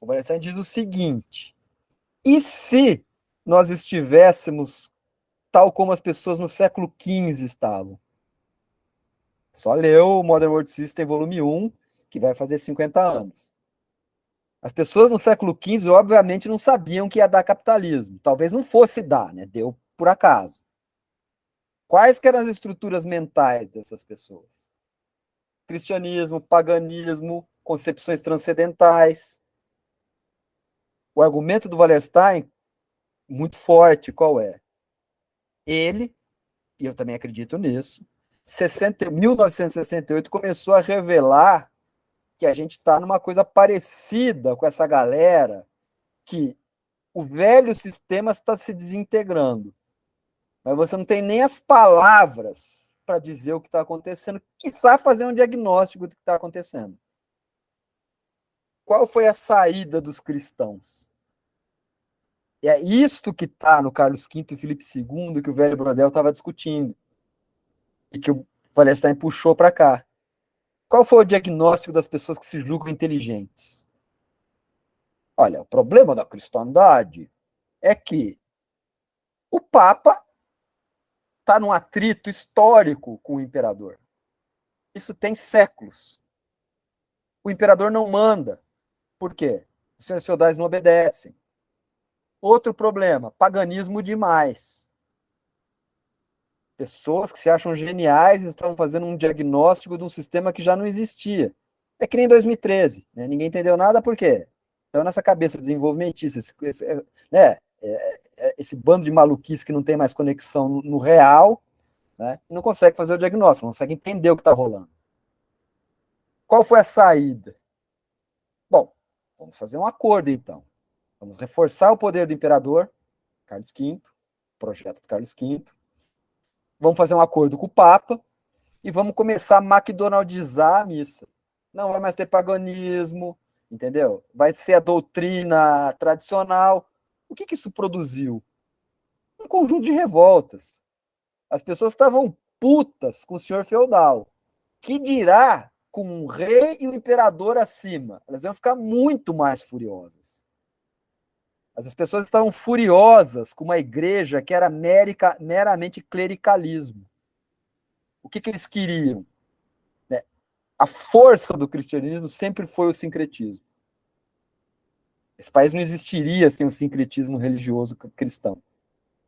O Wallerstein diz o seguinte: e se nós estivéssemos tal como as pessoas no século XV estavam? Só leu o Modern World System, volume 1, que vai fazer 50 anos. As pessoas no século XV, obviamente, não sabiam que ia dar capitalismo. Talvez não fosse dar, né? Deu por acaso. Quais que eram as estruturas mentais dessas pessoas? Cristianismo, paganismo, concepções transcendentais. O argumento do Wallerstein, muito forte, qual é? Ele, e eu também acredito nisso, 1968 começou a revelar que a gente está numa coisa parecida com essa galera, que o velho sistema está se desintegrando, mas você não tem nem as palavras para dizer o que está acontecendo, quiçá fazer um diagnóstico do que está acontecendo. Qual foi a saída dos cristãos? E é isso que está no Carlos V e Filipe II, que o velho Brodel estava discutindo, e que o Wallerstein puxou para cá. Qual foi o diagnóstico das pessoas que se julgam inteligentes? Olha, o problema da cristandade é que o Papa está num atrito histórico com o imperador. Isso tem séculos. O imperador não manda. Por quê? Os senhores feudais não obedecem. Outro problema, paganismo demais. Pessoas que se acham geniais estavam fazendo um diagnóstico de um sistema que já não existia. É que nem em 2013, né? Ninguém entendeu nada por quê? Então, nessa cabeça desenvolvimentista, né? Esse bando de maluquice que não tem mais conexão no real, né? Não consegue fazer o diagnóstico, não consegue entender o que está rolando. Qual foi a saída? Bom, vamos fazer um acordo, então. Vamos reforçar o poder do imperador, Carlos V, projeto do Carlos V. Vamos fazer um acordo com o Papa e vamos começar a McDonaldizar a missa. Não vai mais ter paganismo, entendeu? Vai ser a doutrina tradicional. O que isso produziu? Um conjunto de revoltas. As pessoas estavam putas com o senhor feudal. Que dirá com um rei e o imperador acima? Elas iam ficar muito mais furiosas. As pessoas estavam furiosas com uma igreja que era meramente clericalismo. O que eles queriam? A força do cristianismo sempre foi o sincretismo. Esse país não existiria sem o sincretismo religioso cristão.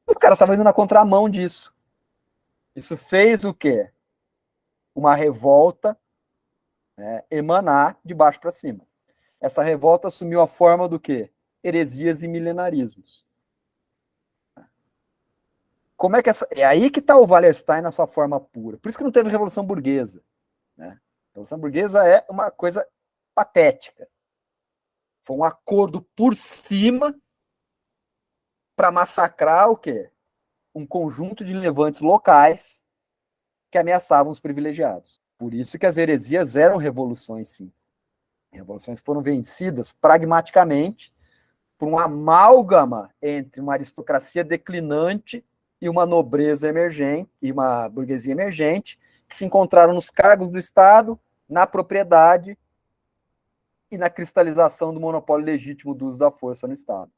Os caras estavam indo na contramão disso. Isso fez o quê? Uma revolta, né, emanar de baixo para cima. Essa revolta assumiu a forma do quê? Heresias e milenarismos. Como é que é aí que está o Wallerstein na sua forma pura. Por isso que não teve Revolução Burguesa. Né? A Revolução Burguesa é uma coisa patética. Foi um acordo por cima para massacrar o quê? Um conjunto de levantes locais que ameaçavam os privilegiados. Por isso que as heresias eram revoluções, sim. Revoluções foram vencidas pragmaticamente por um amálgama entre uma aristocracia declinante e uma nobreza emergente, e uma burguesia emergente, que se encontraram nos cargos do Estado, na propriedade e na cristalização do monopólio legítimo do uso da força no Estado,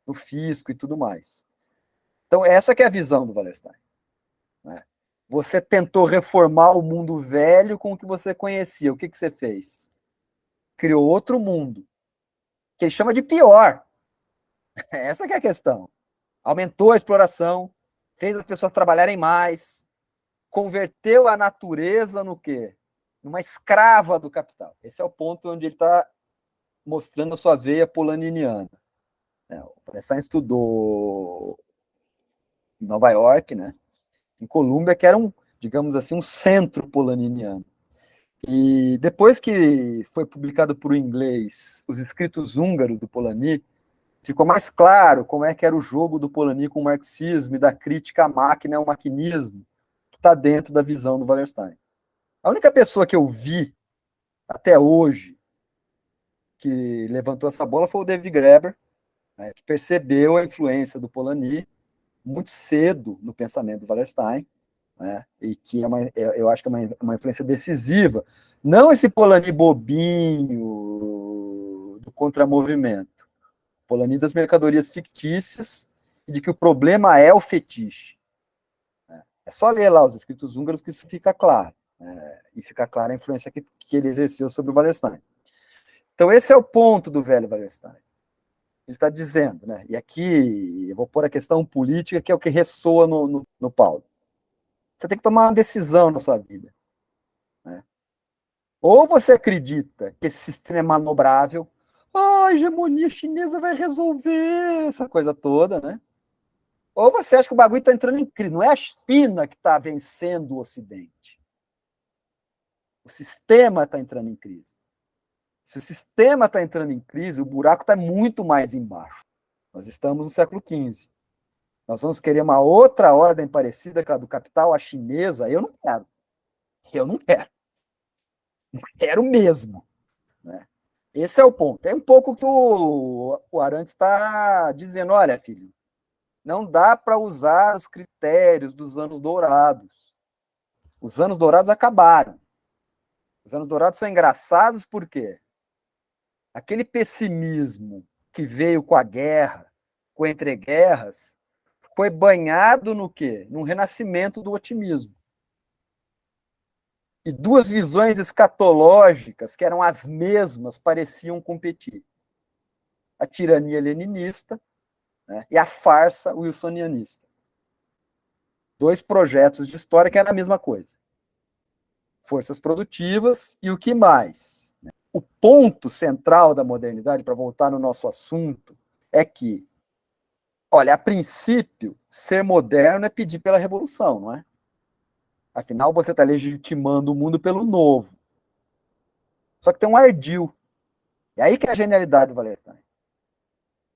no fisco e tudo mais. Então, essa que é a visão do Wallerstein. Né? Você tentou reformar o mundo velho com o que você conhecia. O que você fez? Criou outro mundo, que ele chama de pior. Essa que é a questão. Aumentou a exploração, fez as pessoas trabalharem mais, converteu a natureza no quê? Numa escrava do capital. Esse é o ponto onde ele está mostrando a sua veia polaniniana. O Wallerstein estudou em Nova York, né? Em Colômbia, que era digamos assim, um centro polaniniano. E depois que foi publicado por inglês os escritos húngaros do Polanyi, ficou mais claro como é que era o jogo do Polanyi com o marxismo e da crítica à máquina e ao maquinismo, que está dentro da visão do Wallerstein. A única pessoa que eu vi até hoje que levantou essa bola foi o David Graeber, né, que percebeu a influência do Polanyi muito cedo no pensamento do Wallerstein, né, e que eu acho que é uma influência decisiva. Não esse Polanyi bobinho, do contramovimento. Polanyi das mercadorias fictícias e de que o problema é o fetiche. É só ler lá os escritos húngaros que isso fica claro. E fica clara a influência que ele exerceu sobre o Wallerstein. Então, esse é o ponto do velho Wallerstein. Ele está dizendo, né? E aqui eu vou pôr a questão política, que é o que ressoa no Paulo. Você tem que tomar uma decisão na sua vida. Né? Ou você acredita que esse sistema é manobrável, a hegemonia chinesa vai resolver essa coisa toda, né? Ou você acha que o bagulho está entrando em crise. Não é a China que está vencendo o Ocidente. O sistema está entrando em crise. Se o sistema está entrando em crise, o buraco está muito mais embaixo. Nós estamos no século XV. Nós vamos querer uma outra ordem parecida com a do capital, a chinesa. Eu não quero. Eu não quero. Não quero mesmo. Né? Esse é o ponto. É um pouco que o Arantes está dizendo. Olha, filho, não dá para usar os critérios dos anos dourados. Os anos dourados acabaram. Os anos dourados são engraçados por quê? Aquele pessimismo que veio com a guerra, com entreguerras, foi banhado no quê? Num renascimento do otimismo. E duas visões escatológicas, que eram as mesmas, pareciam competir. A tirania leninista, né, e a farsa wilsonianista. Dois projetos de história que eram a mesma coisa. Forças produtivas e o que mais? O ponto central da modernidade, para voltar no nosso assunto, é que, olha, a princípio, ser moderno é pedir pela revolução, não é? Afinal, você está legitimando o mundo pelo novo. Só que tem um ardil. E aí que é a genialidade do Wallerstein.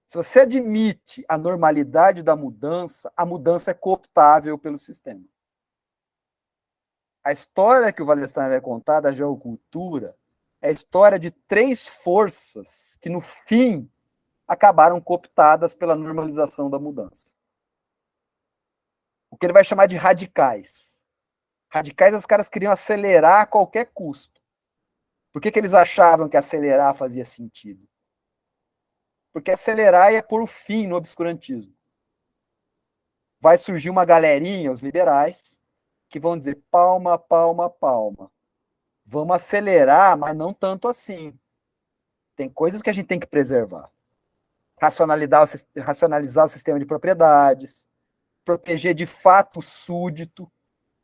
Se você admite a normalidade da mudança, a mudança é cooptável pelo sistema. A história que o Wallerstein vai contar da geocultura é a história de três forças que, no fim, acabaram cooptadas pela normalização da mudança. O que ele vai chamar de radicais. Radicais, os caras queriam acelerar a qualquer custo. Por que eles achavam que acelerar fazia sentido? Porque acelerar ia pôr o fim no obscurantismo. Vai surgir uma galerinha, os liberais, que vão dizer palma, palma, palma. Vamos acelerar, mas não tanto assim. Tem coisas que a gente tem que preservar. Racionalizar o sistema de propriedades, proteger de fato o súdito.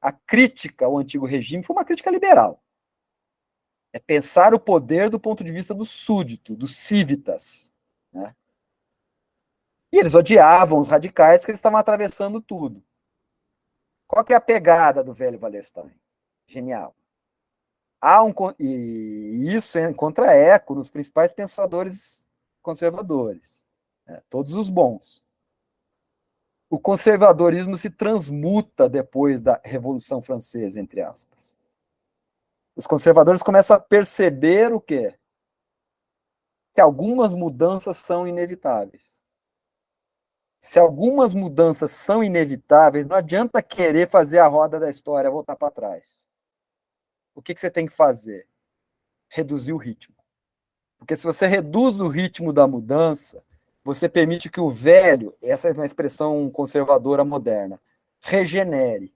A crítica ao antigo regime foi uma crítica liberal. É pensar o poder do ponto de vista do súdito, dos civitas. Né? E eles odiavam os radicais porque eles estavam atravessando tudo. Qual que é a pegada do velho Wallerstein? Genial. E isso encontra eco nos principais pensadores conservadores, né? Todos os bons. O conservadorismo se transmuta depois da Revolução Francesa, entre aspas. Os conservadores começam a perceber o quê? Que algumas mudanças são inevitáveis. Se algumas mudanças são inevitáveis, não adianta querer fazer a roda da história voltar para trás. O que você tem que fazer? Reduzir o ritmo. Porque se você reduz o ritmo da mudança, você permite que o velho, essa é uma expressão conservadora moderna, regenere.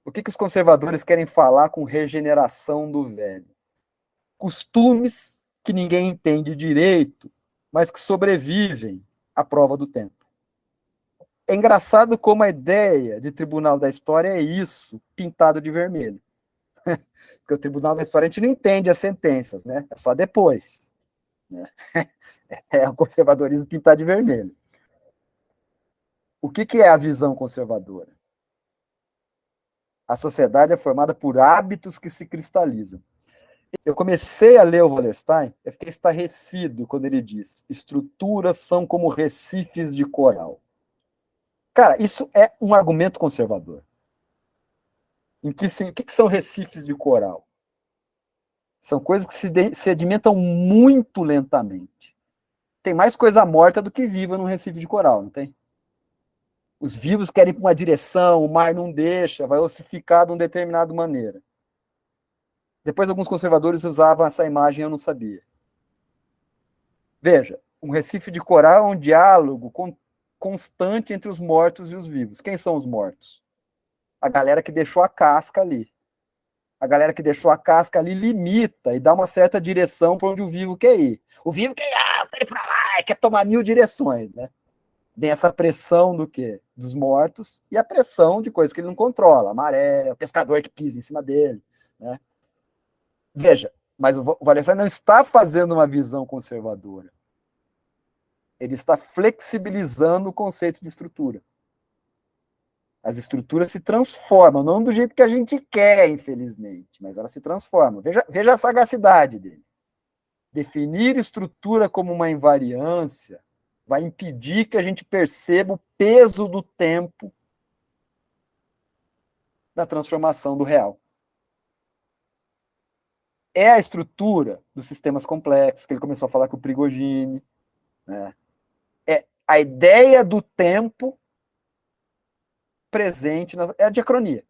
O que os conservadores querem falar com regeneração do velho? Costumes que ninguém entende direito, mas que sobrevivem à prova do tempo. É engraçado como a ideia de tribunal da história é isso, pintado de vermelho. Porque o tribunal da história a gente não entende as sentenças, né? É só depois. Né? É o conservadorismo pintado de vermelho. O que é a visão conservadora? A sociedade é formada por hábitos que se cristalizam. Eu comecei a ler o Wallerstein, eu fiquei estarrecido quando ele diz: estruturas são como recifes de coral. Cara, isso é um argumento conservador. O que são recifes de coral? São coisas que se sedimentam muito lentamente. Tem mais coisa morta do que viva num recife de coral, não tem? Os vivos querem ir para uma direção, o mar não deixa, vai ossificar de uma determinada maneira. Depois alguns conservadores usavam essa imagem, eu não sabia. Veja, um recife de coral é um diálogo constante entre os mortos e os vivos. Quem são os mortos? A galera que deixou a casca ali. A galera que deixou a casca ali limita e dá uma certa direção para onde o vivo quer ir. O vivo quer ir para lá, quer tomar 1000 direções, né? Tem essa pressão do quê? Dos mortos e a pressão de coisas que ele não controla. A maré, o pescador que pisa em cima dele, né? Veja, mas o Wallerstein não está fazendo uma visão conservadora. Ele está flexibilizando o conceito de estrutura. As estruturas se transformam, não do jeito que a gente quer, infelizmente, mas elas se transformam. Veja a sagacidade dele. Definir estrutura como uma invariância vai impedir que a gente perceba o peso do tempo da transformação do real. É a estrutura dos sistemas complexos, que ele começou a falar com o Prigogine, né? É a ideia do tempo presente, é a diacronia.